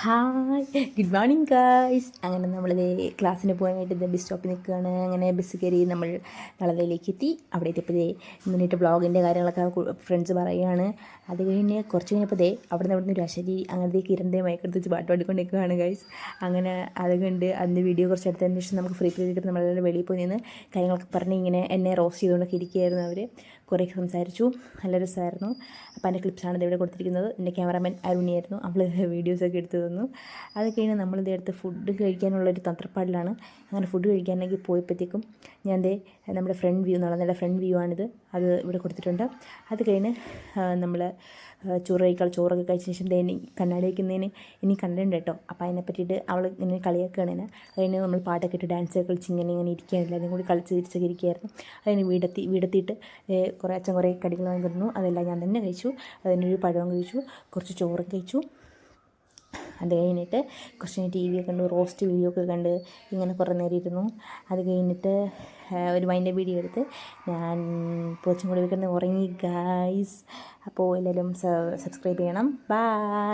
Hi good morning guys. അങ്ങനെ നമ്മളിത് ക്ലാസ്സിന് പോകാനായിട്ട് ബസ് സ്റ്റോപ്പിൽ നിൽക്കുകയാണ്. അങ്ങനെ ബസ് കയറി നമ്മൾ നളതയിലേക്ക് എത്തി. അവിടെ എത്തിയപ്പോഴേ എന്നിട്ട് ബ്ലോഗിൻ്റെ കാര്യങ്ങളൊക്കെ ഫ്രണ്ട്സ് പറയുകയാണ്. അത് കഴിഞ്ഞ് കുറച്ച് കഴിഞ്ഞപ്പോൾ അവിടെ നിന്ന് ഒരു അശരി അങ്ങനത്തെ കിരണ്ടെ മയക്കെടുത്ത് വെച്ച് പാട്ട് പാടിക്കൊണ്ട് നിൽക്കുകയാണ് ഗൈസ്. അങ്ങനെ അത് കണ്ട് അതിൻ്റെ വീഡിയോ കുറച്ച് എടുത്തതിന് ശേഷം നമുക്ക് ഫ്രീ പീരീഡ് നമ്മളെല്ലാം വെളിയിൽ പോയി നിന്ന് കാര്യങ്ങളൊക്കെ പറഞ്ഞ് ഇങ്ങനെ എന്നെ റോസ്റ്റ് ചെയ്തുകൊണ്ടൊക്കെ ഇരിക്കുകയായിരുന്നു അവർ. കുറേയൊക്കെ സംസാരിച്ചു, നല്ല രസമായിരുന്നു. അപ്പോൾ അതിൻ്റെ ക്ലിപ്സാണ് ഇവിടെ കൊടുത്തിരിക്കുന്നത്. എൻ്റെ ക്യാമറാമാൻ അരുണിയായിരുന്നു, അവൾ വീഡിയോസൊക്കെ എടുത്തു തന്നു. അത് കഴിഞ്ഞ് നമ്മളിത് എടുത്ത് ഫുഡ് കഴിക്കാനുള്ളൊരു തത്രപ്പാടിലാണ്. അങ്ങനെ ഫുഡ് കഴിക്കാനൊക്കെ പോയപ്പോഴത്തേക്കും ഞാൻ നമ്മുടെ ഫ്രണ്ട് വ്യൂ നല്ല ഫ്രണ്ട് വ്യൂ ആണിത്, അത് ഇവിടെ കൊടുത്തിട്ടുണ്ട്. അത് കഴിഞ്ഞ് നമ്മൾ ചോറൊക്കെ കഴിച്ച ശേഷം കണ്ണാടി വയ്ക്കുന്നതിന് ഇനി കണ്ടുണ്ട് കേട്ടോ. അപ്പോൾ അതിനെ പറ്റിയിട്ട് അവൾ ഇങ്ങനെ കളിയാക്കുകയാണ്. അതിന് നമ്മൾ പാട്ടൊക്കെ ഇട്ട് ഡാൻസൊക്കെ കളിച്ച് ഇങ്ങനെ ഇരിക്കുകയാണില്ല, അതും കൂടി കളിച്ച് തിരിച്ചൊക്കെ ഇരിക്കുകയായിരുന്നു. അതിന് വീടെത്തിയിട്ട് കുറേ കടികൾ വാങ്ങി തന്നു. അതെല്ലാം ഞാൻ തന്നെ കഴിച്ചു. അതിനൊരു പഴവും കഴിച്ചു, കുറച്ച് ചോറും കഴിച്ചു. അത് കഴിഞ്ഞിട്ട് കുറച്ച് ടി വി ഒക്കെ കണ്ടു, റോസ്റ്റ് വീഡിയോ ഒക്കെ കണ്ട് ഇങ്ങനെ കുറേ നേരം ഇരുന്നു. അത് കഴിഞ്ഞിട്ട് ഒരു വൈൻ്റെ വീഡിയോ എടുത്ത് ഞാൻ കുറച്ചും കൂടി വെക്കുന്ന ഉറങ്ങി ഗായ്സ്. അപ്പോൾ എല്ലാവരും സബ്സ്ക്രൈബ് ചെയ്യണം. ബൈ.